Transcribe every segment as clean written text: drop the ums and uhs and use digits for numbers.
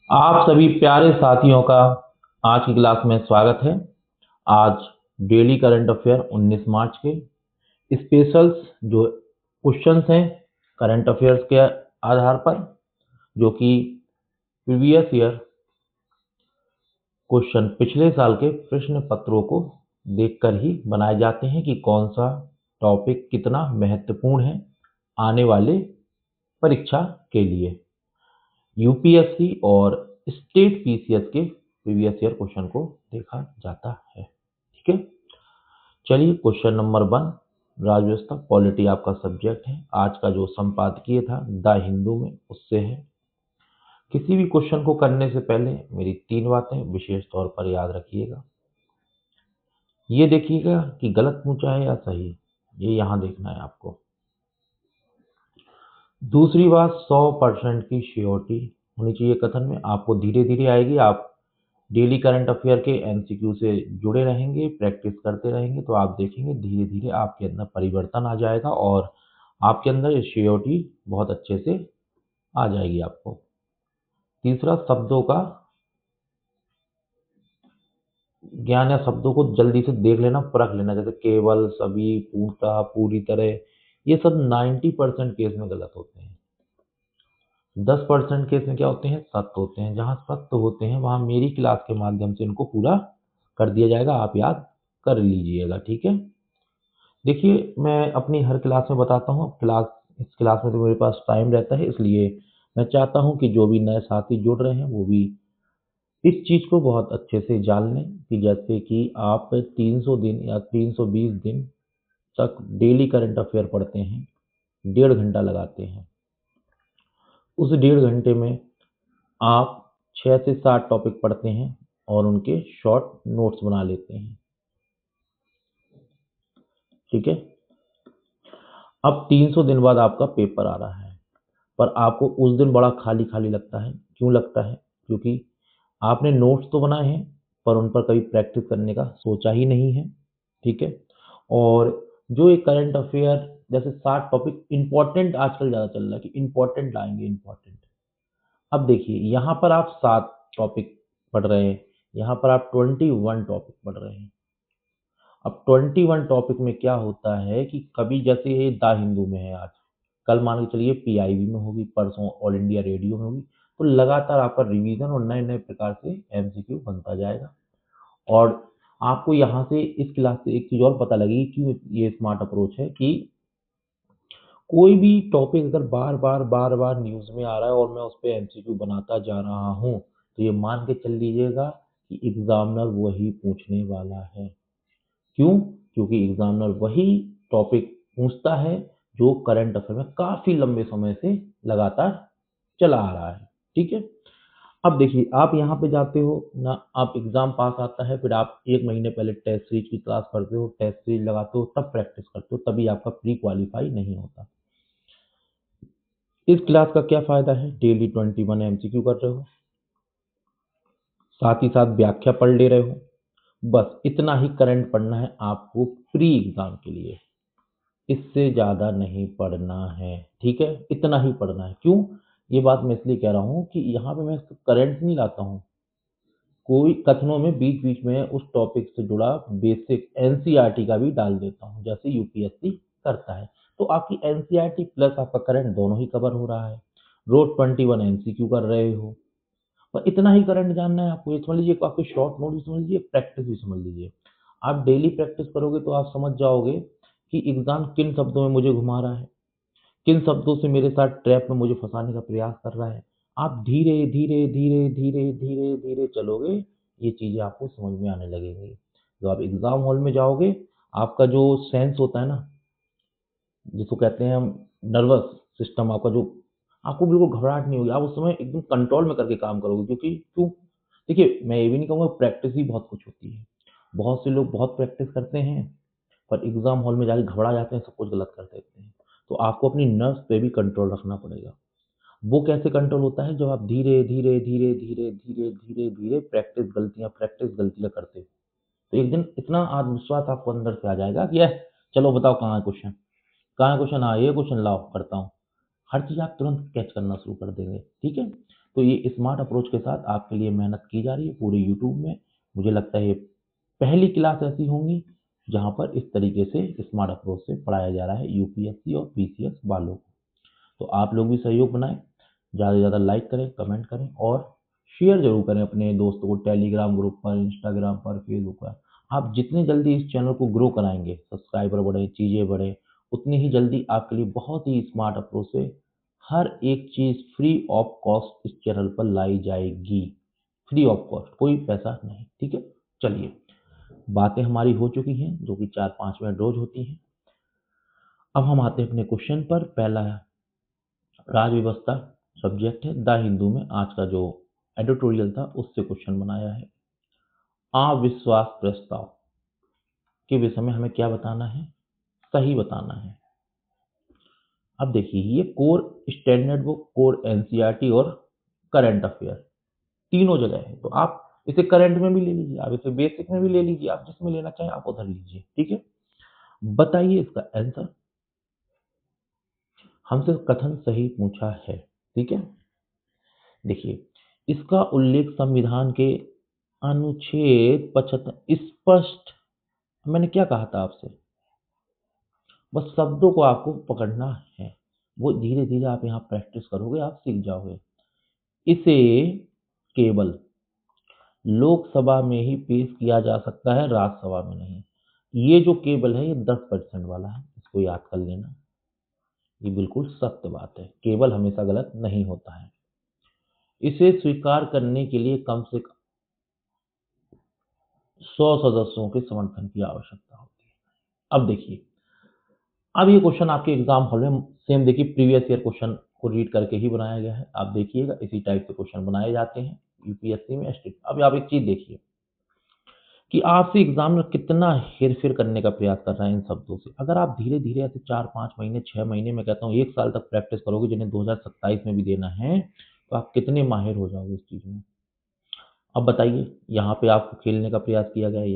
आप सभी प्यारे साथियों का आज की क्लास में स्वागत है। आज डेली करंट अफेयर 19 मार्च के स्पेशल्स जो क्वेश्चंस हैं करंट अफेयर्स के आधार पर, जो कि प्रीवियस ईयर क्वेश्चन पिछले साल के प्रश्न पत्रों को देखकर ही बनाए जाते हैं कि कौन सा टॉपिक कितना महत्वपूर्ण है आने वाले परीक्षा के लिए। यूपीएससी और स्टेट पीसीएस के प्रीवियस ईयर क्वेश्चन को देखा जाता है। ठीक है, चलिए क्वेश्चन नंबर 1, राजव्यवस्था पॉलिटी आपका सब्जेक्ट है। आज का जो संपादकीय था द हिंदू में, उससे है। किसी भी क्वेश्चन को करने से पहले मेरी 3 बातें विशेष तौर पर याद रखिएगा। ये देखिएगा कि गलत पूछा है या सही, ये यहाँ देखना है आपको। दूसरी बात, 100% की श्योरिटी होनी चाहिए कथन में। आपको धीरे धीरे आएगी। आप डेली करंट अफेयर के एमसीक्यू से जुड़े रहेंगे, प्रैक्टिस करते रहेंगे, तो आप देखेंगे धीरे धीरे आपके अंदर परिवर्तन आ जाएगा और आपके अंदर श्योरिटी बहुत अच्छे से आ जाएगी आपको। तीसरा, शब्दों का ज्ञान या शब्दों को जल्दी से देख लेना, परख लेना, जैसे केवल, सभी, पूर्णतः, पूरी तरह, ये सब 90% केस में गलत होते हैं। 10% केस में क्या होते हैं? सत्य होते हैं। जहाँ सत्य होते हैं वहाँ मेरी क्लास के माध्यम से इनको पूरा कर दिया जाएगा, आप याद कर लीजिएगा। ठीक है, देखिए मैं अपनी हर क्लास में बताता हूँ। इस क्लास में तो मेरे पास टाइम रहता है, इसलिए मैं चाहता हूँ कि जो भी नए साथी जुड़ रहे हैं वो भी इस चीज़ को बहुत अच्छे से जान लें कि जैसे कि आप 300 दिन या 320 दिन तक डेली करंट अफेयर पढ़ते हैं, 1.5 घंटा लगाते हैं। उस 1.5 घंटे में आप 6 से 7 टॉपिक पढ़ते हैं और उनके शॉर्ट नोट्स बना लेते हैं। ठीक है, अब 300 दिन बाद आपका पेपर आ रहा है, पर आपको उस दिन बड़ा खाली खाली लगता है। क्यों लगता है? क्योंकि आपने नोट्स तो बनाए हैं पर उन पर कभी प्रैक्टिस करने का सोचा ही नहीं है। ठीक है, और जो एक करंट अफेयर जैसे 7 टॉपिक इंपॉर्टेंट आजकल ज़्यादा चल रहा है कि इंपॉर्टेंट लाएंगे, इंपॉर्टेंट। अब देखिए यहाँ पर आप 7 टॉपिक पढ़ रहे हैं, यहाँ पर आप 21 टॉपिक पढ़ रहे हैं। अब 21 टॉपिक में क्या होता है कि कभी जैसे ये द हिंदू में है आज, कल मान के चलिए पीआईबी में होगी, परसों ऑल इंडिया रेडियो में होगी, तो लगातार आपका रिवीजन और नए नए प्रकार से एमसीक्यू बनता जाएगा। और आपको यहाँ से इस क्लास से एक चीज़ और पता लगेगी क्यों ये स्मार्ट अप्रोच है कि कोई भी टॉपिक अगर बार बार बार बार न्यूज़ में आ रहा है और मैं उस पर एमसीक्यू बनाता जा रहा हूँ, तो ये मान के चल लीजिएगा कि एग्जामिनर वही पूछने वाला है। क्यों? क्योंकि एग्जामिनर वही टॉपिक पूछता है जो करंट अफेयर में काफी लंबे समय से लगातार चला आ रहा है। ठीक है, अब देखिए आप यहाँ पे जाते हो ना, आप एग्जाम पास आता है, फिर आप 1 महीने पहले टेस्ट सीरीज की क्लास करते हो, टेस्ट सीरीज लगाते हो, तब प्रैक्टिस करते हो, तभी आपका प्री क्वालिफाई नहीं होता। इस क्लास का क्या फायदा है? डेली 21 एमसीक्यू कर रहे हो, साथ ही साथ व्याख्या पढ़ ले रहे हो। बस इतना ही करंट पढ़ना है आपको प्री एग्जाम के लिए, इससे ज़्यादा नहीं पढ़ना है। ठीक है, इतना ही पढ़ना है। क्यों? ये बात मैं इसलिए कह रहा हूँ कि यहाँ पे मैं करंट नहीं लाता हूँ, कोई कथनों में बीच बीच में उस टॉपिक से जुड़ा बेसिक एनसीईआरटी का भी डाल देता हूँ, जैसे यूपीएससी करता है। तो आपकी एनसीईआरटी प्लस आपका करंट दोनों ही कवर हो रहा है। रोज 21 एमसीक्यू कर रहे हो, पर इतना ही करंट जानना है आपको। ये समझ लीजिए, आपको शॉर्ट नोट भी समझ लीजिए, प्रैक्टिस भी समझ लीजिए। आप डेली प्रैक्टिस करोगे तो आप समझ जाओगे कि एग्जाम किन शब्दों में मुझे घुमा रहा है, किन शब्दों से मेरे साथ ट्रैप में मुझे फंसाने का प्रयास कर रहा है। आप धीरे धीरे धीरे धीरे धीरे धीरे चलोगे, ये चीजें आपको समझ में आने लगेंगी। जब आप एग्जाम हॉल में जाओगे, आपका जो सेंस होता है ना, जिसको कहते हैं हम नर्वस सिस्टम, आपका जो, आपको बिल्कुल घबराहट नहीं होगी। आप उस समय एकदम कंट्रोल में करके काम करोगे। क्योंकि क्यों? देखिए मैं ये भी नहीं कहूँगा, प्रैक्टिस ही बहुत कुछ होती है। बहुत से लोग बहुत प्रैक्टिस करते हैं पर एग्जाम हॉल में जाके घबरा जाते हैं, सब कुछ गलत कर देते हैं। तो आपको अपनी नर्व्स पे भी कंट्रोल रखना पड़ेगा। वो कैसे कंट्रोल होता है? जब आप धीरे धीरे धीरे धीरे धीरे धीरे धीरे प्रैक्टिस गलतियां करते हो, तो एक दिन इतना आत्मविश्वास आपको अंदर से आ जाएगा कि चलो बताओ कहाँ है क्वेश्चन, कहाँ है क्वेश्चन, हाँ ये क्वेश्चन लाओ करता हूँ। हर चीज आप तुरंत कैच करना शुरू कर देंगे। ठीक है, तो ये स्मार्ट अप्रोच के साथ आपके लिए मेहनत की जा रही है पूरे यूट्यूब में। मुझे लगता है ये पहली क्लास ऐसी होंगी जहाँ पर इस तरीके से स्मार्ट अप्रोच से पढ़ाया जा रहा है यूपीएससी और पीसीएस वालों को। तो आप लोग भी सहयोग बनाएं, ज़्यादा से ज़्यादा लाइक करें, कमेंट करें और शेयर जरूर करें अपने दोस्तों को टेलीग्राम ग्रुप पर, इंस्टाग्राम पर, फेसबुक पर। आप जितनी जल्दी इस चैनल को ग्रो कराएंगे, सब्सक्राइबर बढ़े, चीज़ें बढ़े, उतनी ही जल्दी आपके लिए बहुत ही स्मार्ट अप्रोच से हर एक चीज़ फ्री ऑफ कॉस्ट इस चैनल पर लाई जाएगी। फ्री ऑफ कॉस्ट, कोई पैसा नहीं। ठीक है, चलिए, बातें हमारी हो चुकी हैं जो कि 4-5 मिनट रोज होती हैं। अब हम आते हैं अपने क्वेश्चन पर। पहला राज व्यवस्था सब्जेक्ट है द हिंदू में, आज का जो एडिटोरियल था उससे क्वेश्चन बनाया है। अविश्वास प्रस्ताव के विषय में हमें क्या बताना है, सही बताना है। अब देखिए, ये core standard book, core NCERT और करंट अफेयर तीनों जगह है। तो आप इसे करंट में भी ले लीजिए, आप इसे बेसिक में भी ले लीजिए, आप जिसमें लेना चाहें आप उधर लीजिए। ठीक है, बताइए इसका आंसर। हमसे कथन सही पूछा है। ठीक है, देखिए, इसका उल्लेख संविधान के अनुच्छेद 75 स्पष्ट। मैंने क्या कहा था आपसे, बस शब्दों को आपको पकड़ना है, वो धीरे धीरे आप यहाँ प्रैक्टिस करोगे आप सीख जाओगे। इसे केवल लोकसभा में ही पेश किया जा सकता है, राज्यसभा में नहीं। ये जो केवल है ये 10% वाला है, इसको याद कर लेना। ये बिल्कुल सत्य बात है, केवल हमेशा गलत नहीं होता है। इसे स्वीकार करने के लिए कम से कम 100 सदस्यों के समर्थन की आवश्यकता होती है। अब देखिए, अब ये क्वेश्चन आपके एग्जाम हॉल में सेम देखिए प्रीवियस ईयर क्वेश्चन को रीड करके ही बनाया गया है। आप देखिएगा इसी टाइप के क्वेश्चन बनाए जाते हैं यूपीएससी में स्टेट। अब आप एक चीज देखिए कि आपसे एग्जामिनर कितना हेरफेर करने का प्रयास कर रहा है इन शब्दों से। अगर आप धीरे धीरे ऐसे 4-5 महीने, 6 महीने में कहता हूँ 1 साल तक प्रैक्टिस करोगे, जिन्हें 2027 में भी देना है, तो आप कितने माहिर हो जाओगे इस चीज में। अब बताइए, यहाँ पे आपको खेलने का प्रयास किया गया है,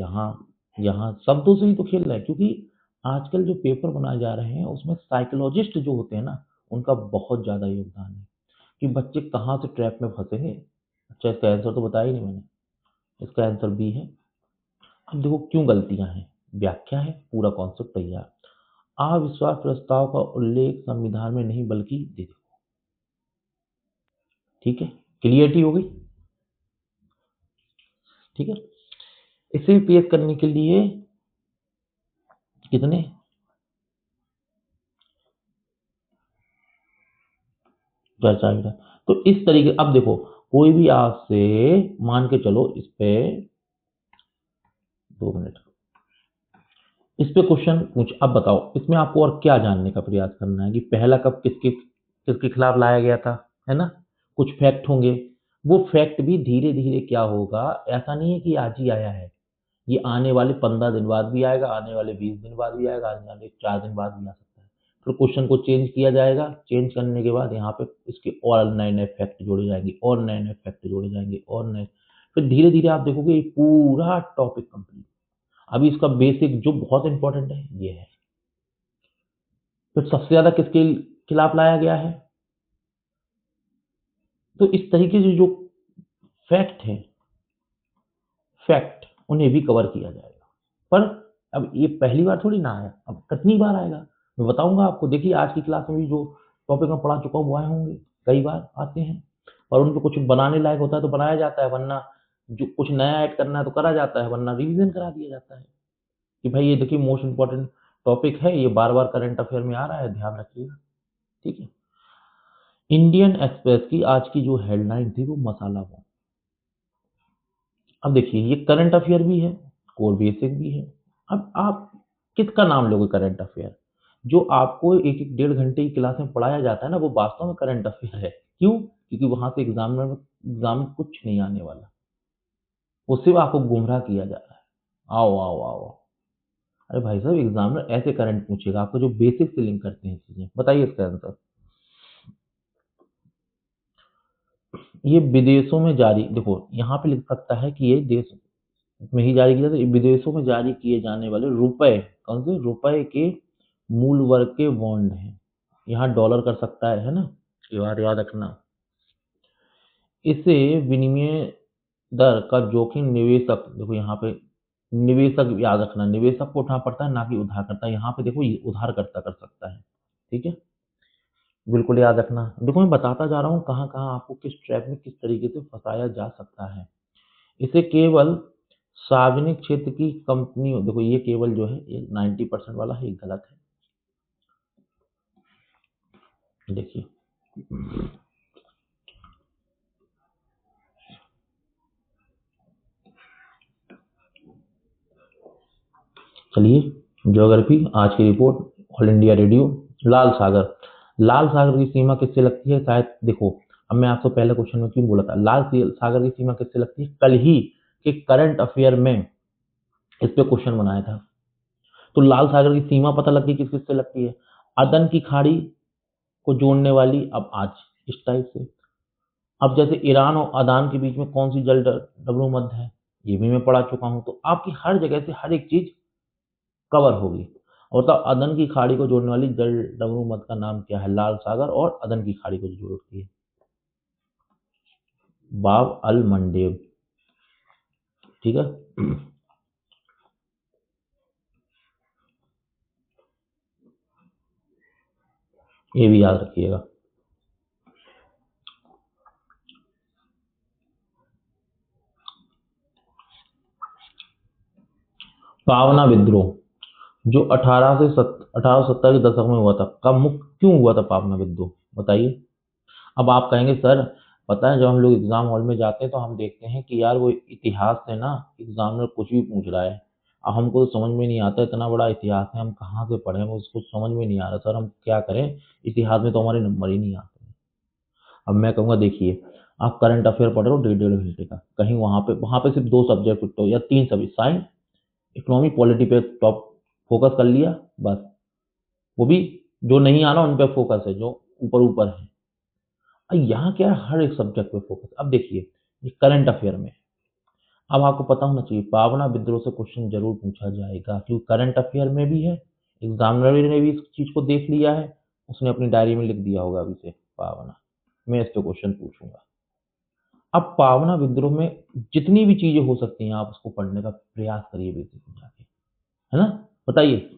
यहाँ शब्दों से ही तो खेल रहे हैं, क्योंकि आजकल जो पेपर बनाए जा रहे हैं उसमें साइकोलॉजिस्ट जो होते हैं ना, उनका बहुत ज्यादा योगदान है कि बच्चे कहाँ से ट्रैप में फंसेंगे। अच्छा, इसका आंसर तो बताया ही नहीं मैंने, इसका आंसर बी है। अब देखो क्यों गलतियां हैं, व्याख्या है, पूरा कॉन्सेप्ट तैयार। अविश्वास प्रस्ताव का उल्लेख संविधान में नहीं बल्कि देखो, ठीक है, क्लियरिटी हो गई। ठीक है, इसे पेश करने के लिए कितने, चर्चा भी था। तो इस तरीके, अब देखो कोई भी आपसे मान के चलो इस पे 2 मिनट, इस पे क्वेश्चन पूछ, अब बताओ इसमें आपको और क्या जानने का प्रयास करना है कि पहला कब किसके किसके खिलाफ लाया गया था, है ना। कुछ फैक्ट होंगे, वो फैक्ट भी धीरे धीरे क्या होगा, ऐसा नहीं है कि आज ही आया है, ये आने वाले 15 दिन बाद भी आएगा, आने वाले 20 दिन बाद भी आएगा, आने वाले 4 दिन बाद भी आ सकता है। फिर क्वेश्चन को चेंज किया जाएगा, चेंज करने के बाद यहाँ पे इसके और नए नए फैक्ट जोड़े जाएंगे, और नए नए फैक्ट जोड़े जाएंगे, और नए, फिर धीरे धीरे आप देखोगे ये पूरा टॉपिक कंप्लीट। अभी इसका बेसिक जो बहुत इंपॉर्टेंट है ये है। फिर सबसे ज्यादा किसके खिलाफ लाया गया है, तो इस तरीके से जो फैक्ट है, फैक्ट उन्हें भी कवर किया जाएगा। पर अब ये पहली बार थोड़ी ना आया, अब कितनी बार आएगा मैं बताऊंगा आपको। देखिए आज की क्लास में भी जो टॉपिक मैं पढ़ा चुका हूँ वो आए होंगे, कई बार आते हैं, और उनको कुछ बनाने लायक होता है तो बनाया जाता है, वरना जो कुछ नया ऐड करना है तो करा जाता है, वरना रिवीजन करा दिया जाता है कि भाई ये देखिए मोस्ट इंपॉर्टेंट टॉपिक है, ये बार बार करंट अफेयर में आ रहा है, ध्यान रखिएगा। ठीक है, इंडियन एक्सप्रेस की आज की जो हेडलाइन थी वो मसाला बॉम्ब। अब देखिए ये करंट अफेयर भी है, कोर बेसिक भी है। अब आप किसका नाम लोगे करंट अफेयर, जो आपको एक एक 1.5 घंटे की क्लास में पढ़ाया जाता है ना, वो वास्तव में करंट अफेयर है। क्यों, क्योंकि वहां से एग्जाम में कुछ नहीं आने वाला, वो सिर्फ आपको गुमराह किया जा रहा है। आओ आओ आओ आओ। अरे भाई साहब, एग्जामिनर ऐसे करंट पूछेगा आपको जो बेसिक से लिंक करते हैं चीजें। बताइए इसका आंसर। ये विदेशों में जारी, देखो यहाँ पे लिख सकता है कि ये देश में ही जारी किया, तो विदेशों में जारी किए जाने वाले रुपए, कौन से रुपए के मूल वर्ग के बॉन्ड हैं। यहाँ डॉलर कर सकता है ना, ये बात याद रखना। इसे विनिमय दर का जोखिम निवेशक, देखो यहाँ पे निवेशक याद रखना, निवेशक को उठाना पड़ता है ना कि उधारकर्ता। यहाँ पे देखो ये उधारकर्ता कर सकता है, ठीक है, बिल्कुल याद रखना। देखो मैं बताता जा रहा हूँ कहाँ कहाँ आपको किस ट्रैप में किस तरीके से फंसाया जा सकता है। इसे केवल सार्वजनिक क्षेत्र की कंपनी, देखो ये केवल जो है ये 90% वाला है, ये गलत है। देखिए चलिए, ज्योग्राफी आज की रिपोर्ट, ऑल इंडिया रेडियो। लाल सागर, लाल सागर की सीमा किससे लगती है? शायद देखो, अब मैं आपको पहले क्वेश्चन में क्यों बोला था लाल सागर की सीमा किससे लगती है, कल ही के करंट अफेयर में इस पे क्वेश्चन बनाया था। तो लाल सागर की सीमा पता लग गई किस किससे लगती है, अदन की खाड़ी को जोड़ने वाली, अब आज इस टाइप से। अब जैसे ईरान और अदान के बीच में कौन सी जल डबरू मध्य है, ये भी मैं पढ़ा चुका हूं। तो आपकी हर जगह से हर एक चीज कवर होगी। और तब अदन की खाड़ी को जोड़ने वाली जल डमरू मध्य का नाम क्या है? लाल सागर, और अदन की खाड़ी को जो जोड़ती है बाब अल मंडेब, ठीक है। ये भी याद रखिएगा। पावना विद्रोह जो 1870 के दशक में हुआ था, कब मुक्त क्यों हुआ था पावना विद्रोह, बताइए। अब आप कहेंगे सर, पता है जब हम लोग एग्जाम हॉल में जाते हैं तो हम देखते हैं कि यार वो इतिहास से ना एग्जामिनर कुछ भी पूछ रहा है। अब हमको तो समझ में नहीं आता, इतना बड़ा इतिहास है, हम कहाँ से पढ़ें, वो उसको समझ में नहीं आ रहा सर, हम क्या करें, इतिहास में तो हमारे नंबर ही नहीं आते। अब मैं कहूँगा देखिए, आप करंट अफेयर पढ़ रहे हो 1.5 घंटे का, कहीं वहाँ पे सिर्फ 2 सब्जेक्ट या 3 सब्जेक्ट, साइंस इकोनॉमी पॉलिटी पे टॉप फोकस कर लिया बस। वो भी जो नहीं आना उन पे फोकस है, जो ऊपर ऊपर है। यहाँ क्या है, हर एक सब्जेक्ट पे फोकस। अब देखिए ये करंट अफेयर में, अब आपको पता होना चाहिए पावना विद्रोह से क्वेश्चन जरूर पूछा जाएगा, क्योंकि करंट अफेयर में भी है, एग्जामिनर ने भी इस चीज को देख लिया है, उसने अपनी डायरी में लिख दिया होगा अभी से पावना, मैं इस पे क्वेश्चन पूछूंगा। अब पावना विद्रोह में जितनी भी चीजें हो सकती हैं आप उसको पढ़ने का प्रयास करिए बेसिक में जाके, है ना, बताइए।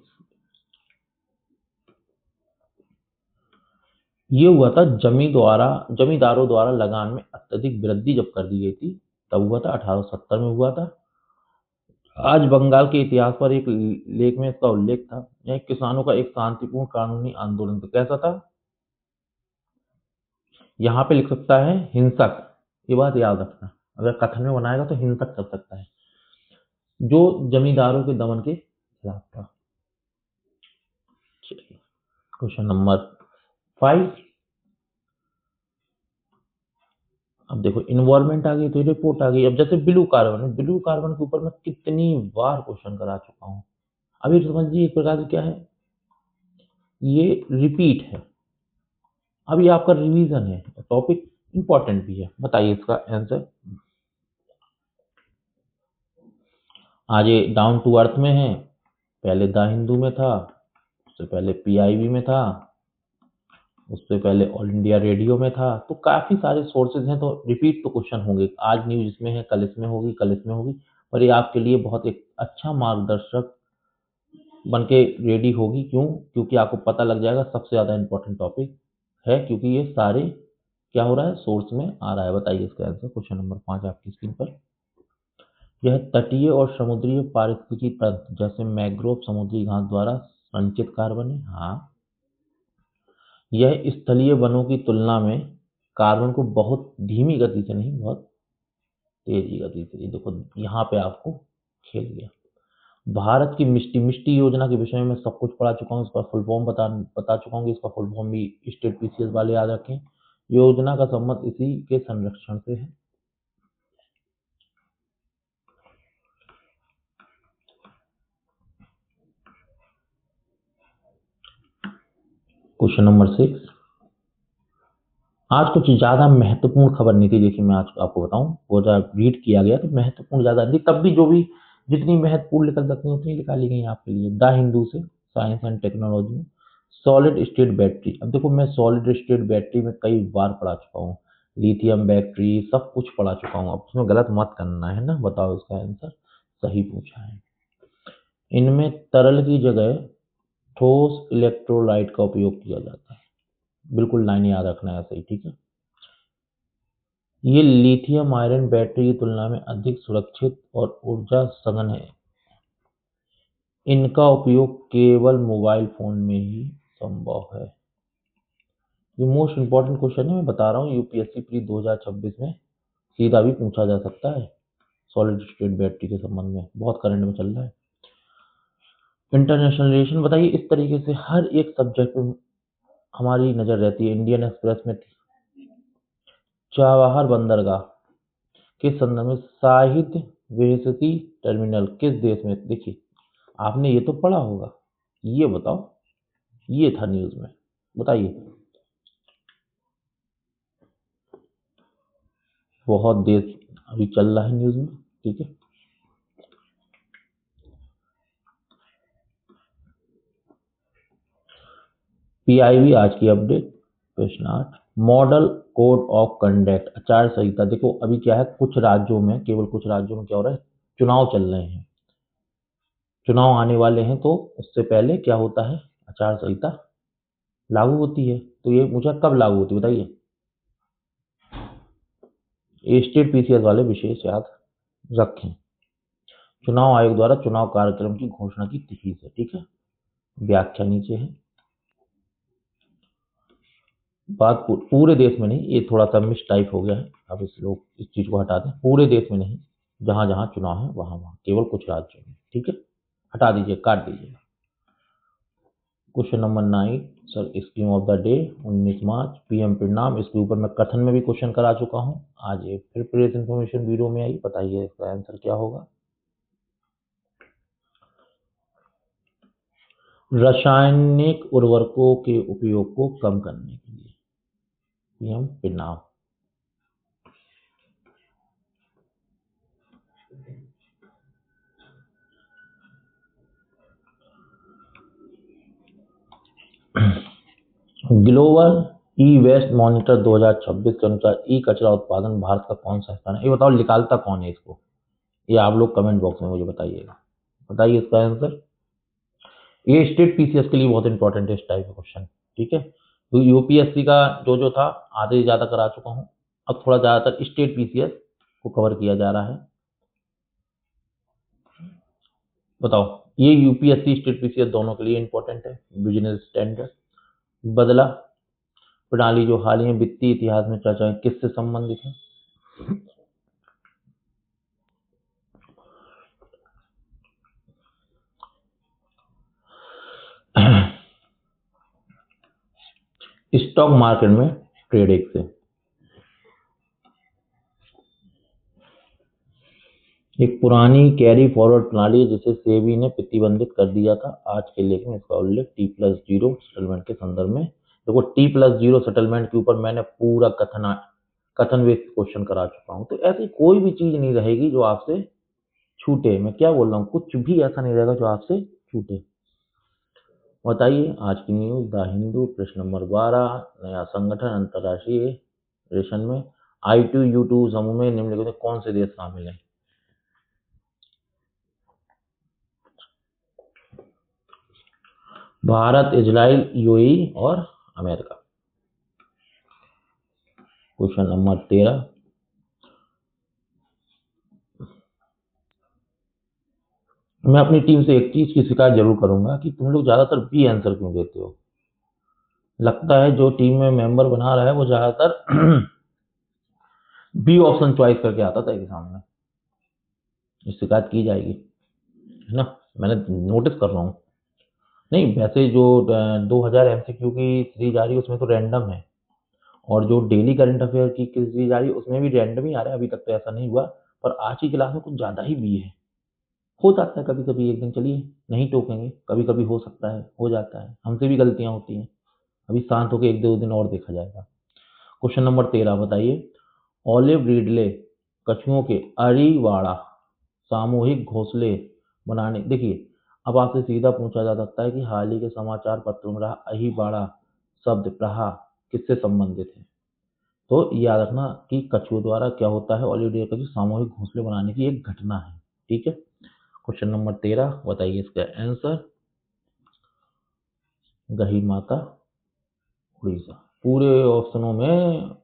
ये हुआ था जमींदारों द्वारा लगान में अत्यधिक वृद्धि जब कर दी गई थी, तब हुआ था, 1870 में हुआ था। आज बंगाल के इतिहास पर एक लेख में इसका उल्लेख था। यह किसानों का एक शांतिपूर्ण कानूनी आंदोलन था। कैसा था? यहाँ पे लिख सकता है हिंसक, ये बात याद रखना, अगर कथन में बनाएगा तो हिंसक कर सकता है, जो जमींदारों के दमन के खिलाफ था। Question number 5। अब देखो इन्वायरमेंट आ गई तो रिपोर्ट आ गई। अब जैसे ब्लू कार्बन के ऊपर मैं कितनी बार क्वेश्चन करा चुका हूँ। अभी समझिए एक प्रकार से क्या है, ये रिपीट है, अब ये आपका रिवीजन है, टॉपिक इंपॉर्टेंट भी है। बताइए इसका आंसर। आज ये डाउन टू अर्थ में है, पहले द हिंदू में था, उससे पहले पीआईबी में था, उससे पहले ऑल इंडिया रेडियो में था। तो काफी सारे सोर्सेज हैं, तो रिपीट तो क्वेश्चन होंगे, आज न्यूज इसमें है, कल इसमें होगी, कल इसमें होगी। पर ये आपके लिए बहुत एक अच्छा मार्गदर्शक बन के रेडी होगी। क्यों? क्योंकि आपको पता लग जाएगा सबसे ज्यादा इंपॉर्टेंट टॉपिक है, क्योंकि ये सारे क्या हो रहा है, सोर्स में आ रहा है। बताइए इसका आंसर। क्वेश्चन नंबर 5 आपकी स्क्रीन पर। यह तटीय और समुद्री पारिस्थितिकी तंत्र जैसे मैंग्रोव समुद्री घास द्वारा संचित कार्बन है। हाँ, यह स्थलीय वनों की तुलना में कार्बन को बहुत धीमी गति से नहीं, बहुत तेजी गति से, ये देखो यहाँ पे आपको खेल गया। भारत की मिष्टी मिष्टी योजना के विषय में मैं सब कुछ पढ़ा चुका हूँ, इसका फुल फॉर्म बता चुका हूँ, इसका फुल फॉर्म भी स्टेट पीसीएस वाले याद रखें। योजना का संबंध इसी के संरक्षण से है। Question number 6। आज कुछ ज्यादा महत्वपूर्ण खबर नहीं थी, देखिए मैं आज आपको बताऊं, वो जब रीड किया गया तो महत्वपूर्ण ज्यादा नहीं थी, तब भी जो भी जितनी महत्वपूर्ण निकल सकती है उतनी निकाली गई आपके लिए। द हिंदू से साइंस एंड टेक्नोलॉजी में सॉलिड स्टेट बैटरी। अब देखो मैं सॉलिड स्टेट बैटरी में कई बार पढ़ा चुका हूँ, लिथियम बैटरी सब कुछ पढ़ा चुका हूँ, अब उसमें गलत मत करना है ना। बताओ इसका आंसर सही पूछा है। इनमें तरल की जगह ठोस इलेक्ट्रोलाइट का उपयोग किया जाता है। बिल्कुल लाइन याद रखना है, सही, ठीक है। ये लिथियम आयरन बैटरी की तुलना में अधिक सुरक्षित और ऊर्जा सघन है। इनका उपयोग केवल मोबाइल फोन में ही संभव है। ये मोस्ट इंपॉर्टेंट क्वेश्चन है, मैं बता रहा हूँ, यूपीएससी प्री 2026 में सीधा भी पूछा जा सकता है सॉलिड स्टेट बैटरी के संबंध में, बहुत करंट में चल रहा है। इंटरनेशनल रिलेशन बताइए, इस तरीके से हर एक सब्जेक्ट में हमारी नजर रहती है। इंडियन एक्सप्रेस में थी, चाबहार बंदरगाह के संदर्भ में शाहिद वेहसती टर्मिनल किस देश में? देखिए आपने ये तो पढ़ा होगा, ये बताओ, ये था न्यूज में, बताइए। बहुत देश अभी चल रहा है न्यूज में, ठीक है। पीआईबी आज की अपडेट, प्रश्न 8, मॉडल कोड ऑफ कंडक्ट आचार संहिता। देखो अभी क्या है, कुछ राज्यों में, केवल कुछ राज्यों में क्या हो रहा है, चुनाव चल रहे हैं, चुनाव आने वाले हैं, तो उससे पहले क्या होता है, आचार संहिता लागू होती है। तो ये मुझे कब लागू होती है बताइए। ये स्टेट पीसीएस वाले विशेष याद रखें। चुनाव आयोग द्वारा चुनाव कार्यक्रम की घोषणा की तिथि से, ठीक है। व्याख्या नीचे है। बात पूरे देश में नहीं, ये थोड़ा सा मिस टाइप हो गया है, अब इस लोग इस चीज को हटा दें। पूरे देश में नहीं, जहां जहां चुनाव है वहां वहां, केवल कुछ राज्यों में, ठीक है। हटा दीजिए, काट दीजिए। Question number 9 sir, scheme of the day 19 March PM परिणाम, इसके ऊपर मैं कथन में भी क्वेश्चन करा चुका हूं। आज ये फिर प्रेस इंफॉर्मेशन ब्यूरो में आई, बताइए इसका आंसर क्या होगा। रासायनिक उर्वरकों के उपयोग को कम करने के लिए पीएम परिणाम। ग्लोबल ई वेस्ट मॉनिटर 2026 के अनुसार ई कचरा उत्पादन भारत का कौन सा स्थान है? ये बताओ, निकालता कौन है इसको? ये आप लोग कमेंट बॉक्स में मुझे बताइएगा, बताइए इसका आंसर। ये स्टेट पीसीएस के लिए बहुत इंपॉर्टेंट है इस टाइप का क्वेश्चन, ठीक है। तो यूपीएससी का जो जो था आधे से ज्यादा करा चुका हूँ, अब थोड़ा ज्यादातर स्टेट पीसीएस को कवर किया जा रहा है। बताओ, ये यूपीएससी स्टेट पीसीएस दोनों के लिए इंपॉर्टेंट है। बिजनेस स्टैंडर्ड बदला प्रणाली जो हाल ही में वित्तीय इतिहास में चर्चा है, किससे संबंधित है? स्टॉक मार्केट में ट्रेडिंग से। एक पुरानी कैरी फॉरवर्ड प्रणाली जिसे सेबी ने प्रतिबंधित कर दिया था। आज के लेख में इसका उल्लेख T+0 सेटलमेंट के संदर्भ में। देखो T+0 सेटलमेंट के ऊपर मैंने पूरा कथन बेस्ड क्वेश्चन करा चुका हूं, तो ऐसी कोई भी चीज नहीं रहेगी जो आपसे छूटे। मैं क्या बोल रहा हूँ, कुछ भी ऐसा नहीं रहेगा जो आपसे छूटे। बताइए आज की न्यूज, द हिंदू, प्रश्न नंबर 12, नया संगठन अंतर्राष्ट्रीय रेशन में I2U2 समूह में निम्नलिखित में कौन से देश शामिल है? भारत, इजराइल, यूएई और अमेरिका। क्वेश्चन नंबर 13, मैं अपनी टीम से एक चीज की शिकायत जरूर करूंगा कि तुम लोग ज्यादातर बी आंसर क्यों देते हो। लगता है जो टीम में मेंबर बना रहा है वो ज्यादातर बी ऑप्शन चॉइस करके आता था एग्जाम में। ये शिकायत की जाएगी, है ना, मैंने नोटिस कर रहा हूँ। नहीं वैसे जो 2000 एमसीक्यू की सीरीज आ रही है उसमें तो रैंडम है, और जो डेली करंट अफेयर की सीरीज आ रही है उसमें भी रैंडम ही आ रहा है। अभी तक तो ऐसा नहीं हुआ, पर आज की क्लास में कुछ ज्यादा ही बी है। हो जाता है कभी कभी, एक दिन चलिए नहीं टोकेंगे, कभी कभी हो सकता है, हो जाता है, हमसे भी गलतियां होती हैं। अभी शांत होकर एक दो दिन और देखा जाएगा। क्वेश्चन नंबर 13 बताइए, ऑलिव रिडले कछुओं के अरीवाड़ा सामूहिक घोंसले बनाने। देखिए अब आपसे सीधा पूछा जा सकता है कि हाल ही के समाचार पत्रों में रहा अहिबाड़ा शब्द प्रहा किससे संबंधित है? तो याद रखना कि कछुओं द्वारा क्या होता है, ऑलिव का सामूहिक घोंसले बनाने की एक घटना है। ठीक है, क्वेश्चन नंबर 13 बताइए इसका आंसर। गही माता उड़ीसा। पूरे ऑप्शनों में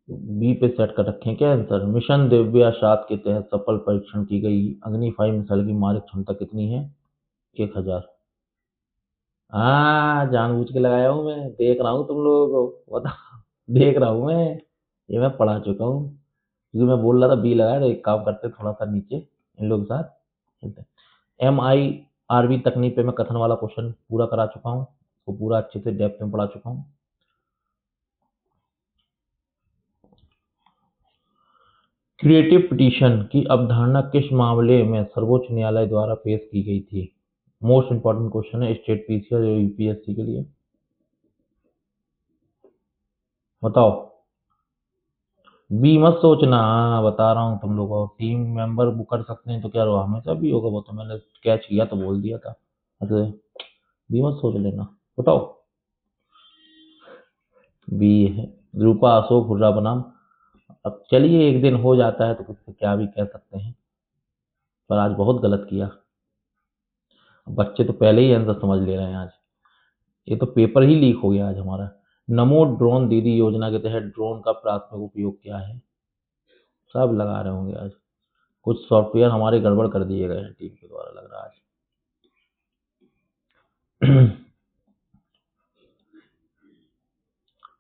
बी पे सेट कर रखे हैं क्या आंसर। मिशन दिव्या 7 के तहत सफल परीक्षण की गई अग्नि 5 मिसाइल की मारक क्षमता कितनी है? 1000। हाँ, जानबूझ के लगाया हूँ मैं, देख रहा हूँ तुम लोगों को, बता देख रहा हूँ मैं, ये मैं पढ़ा चुका हूँ। क्योंकि मैं बोल रहा था बी लगाया, तो एक काम करते थोड़ा सा नीचे इन लोग के साथ चलते हैं। MIRV तकनीक पे मैं कथन वाला क्वेश्चन पूरा करा चुका हूँ, वो पूरा अच्छे से डेप्थ में पढ़ा चुका हूँ। क्रिएटिव पिटीशन की अवधारणा किस मामले में सर्वोच्च न्यायालय द्वारा पेश की गई थी? मोस्ट इंपॉर्टेंट क्वेश्चन है स्टेट पीसीआर और यूपीएससी के लिए। बताओ। बी मत सोचना, बता रहा हूँ तुम लोगों को, टीम मेंबर बुक कर सकते हैं तो क्या हुआ, हमेशा भी होगा, वो तो मैंने कैच किया तो बोल दिया था। अच्छा, बी मत सोच लेना। बताओ। बी है, रूपा अशोक हुर्रा बनाम। अब चलिए, एक दिन हो जाता है तो कुछ क्या भी कह सकते हैं, पर आज बहुत गलत किया। बच्चे तो पहले ही आंसर समझ ले रहे हैं आज, ये तो पेपर ही लीक हो गया आज हमारा। नमो ड्रोन दीदी योजना के तहत ड्रोन का प्राथमिक उपयोग क्या है? सब लगा रहे होंगे आज, कुछ सॉफ्टवेयर हमारे गड़बड़ कर दिए गए हैं टीम के द्वारा, लग रहा है आज।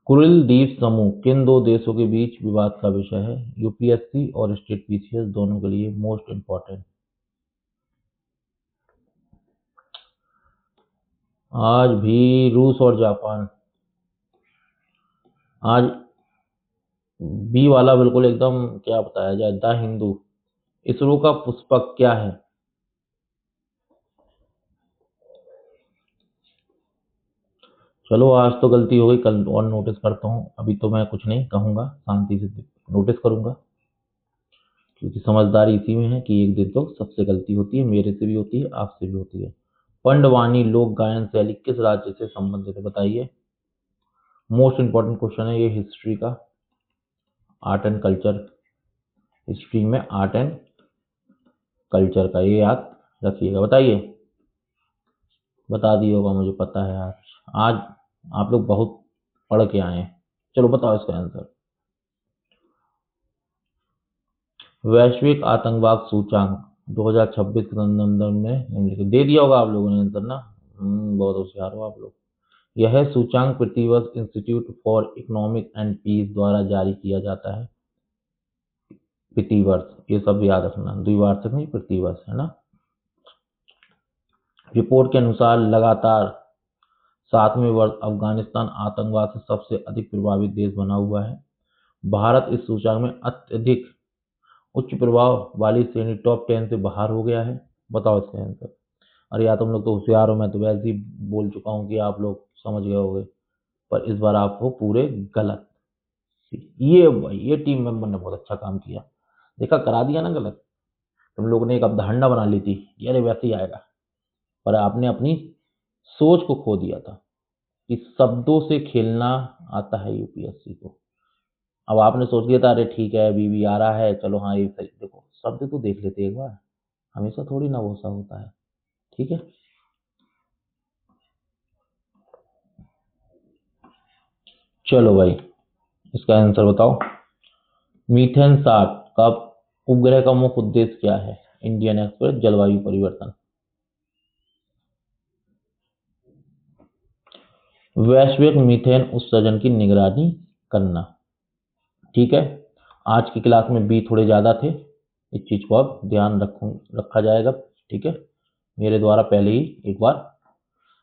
कुरिल द्वीप समूह किन दो देशों के बीच विवाद का विषय है? यूपीएससी और स्टेट पीसीएस दोनों के लिए मोस्ट इंपॉर्टेंट। आज भी रूस और जापान। आज बी वाला बिल्कुल एकदम क्या बताया जाए, द हिंदू। इसरो का पुष्पक क्या है? चलो, आज तो गलती हो गई, कल और नोटिस करता हूँ, अभी तो मैं कुछ नहीं कहूंगा, शांति से नोटिस करूंगा, क्योंकि समझदारी इसी में है कि एक दिन तो सबसे गलती होती है, मेरे से भी होती है, आपसे भी होती है। पंडवानी लोक गायन शैली किस राज्य से संबंधित है? बताइए। मोस्ट इंपॉर्टेंट क्वेश्चन है ये हिस्ट्री का, आर्ट एंड कल्चर, हिस्ट्री में आर्ट एंड कल्चर का, ये याद रखिएगा। बताइए। बता दिया होगा, मुझे पता है। आज आप लोग बहुत पढ़ के आए हैं। चलो बताओ इसका आंसर। वैश्विक आतंकवाद सूचांक 2026 के संदर्भ में निम्नलिखित, दे दिया होगा आप लोगों ने आंसर ना। बहुत होशियार हो आप लोग। यह सूचांक प्रतिवर्ष institute for economic and peace द्वारा जारी किया जाता है। प्रतिवर्ष, ये सब याद रखना, द्विवार्षिक नहीं, प्रतिवर्ष, है ना। रिपोर्ट के अनुसार लगातार 7वें वर्ष अफगानिस्तान आतंकवाद से सबसे अधिक प्रभावित देश बना हुआ है। भारत इस सूचकांक में अत्यधिक उच्च प्रभाव वाली श्रेणी टॉप 10 से बाहर हो गया है। बताओ इसका आंसर। अरे यार, तुम लोग तो होशियार हो, मैं तो वैसे ही बोल चुका हूँ कि आप लोग समझ गए होंगे, पर इस बार आपको पूरे गलत। ये भाई, ये टीम मेंबर ने बहुत अच्छा काम किया, देखा, करा दिया ना गलत। तुम लोगों ने एक अवधारणा बना ली थी कि अरे वैसे ही आएगा, पर आपने अपनी सोच को खो दिया था कि शब्दों से खेलना आता है यूपीएससी को। अब आपने सोच लिया था अरे ठीक है बीबी आ रहा है, चलो हाँ ये सही, देखो शब्द तो देख लेते एक बार, हमेशा थोड़ी ना भरोसा होता है। ठीक है, चलो भाई, इसका आंसर बताओ। मीथेन 60 का उपग्रह का मुख्य उद्देश्य क्या है? इंडियन एक्सप्रेस, जलवायु परिवर्तन। वैश्विक मीथेन उत्सर्जन की निगरानी करना। ठीक है, आज की क्लास में बी थोड़े ज्यादा थे, इस चीज को अब ध्यान रखा जाएगा। ठीक है, मेरे द्वारा पहले ही एक बार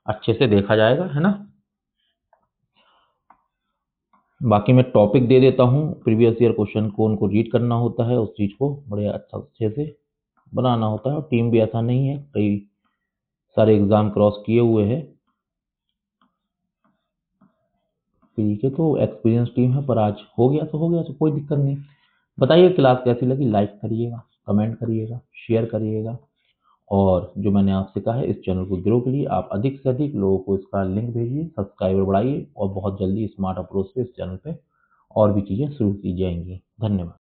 अच्छे से देखा जाएगा, है ना। बाकी मैं टॉपिक दे देता हूँ, प्रीवियस ईयर क्वेश्चन को उनको रीड करना होता है, उस चीज को बड़े अच्छे से बनाना होता है। और टीम भी ऐसा नहीं है, कई सारे एग्जाम क्रॉस किए हुए हैं, ठीक है, तो एक्सपीरियंस टीम है, पर आज हो गया तो हो गया, तो कोई दिक्कत नहीं। बताइए क्लास कैसी लगी, लाइक करिएगा, कमेंट करिएगा, शेयर करिएगा, और जो मैंने आपसे कहा है, इस चैनल को ग्रो के लिए आप अधिक से अधिक लोगों को इसका लिंक भेजिए, सब्सक्राइबर बढ़ाइए और बहुत जल्दी स्मार्ट अप्रोच से इस चैनल पे और भी चीज़ें शुरू की जाएंगी। धन्यवाद।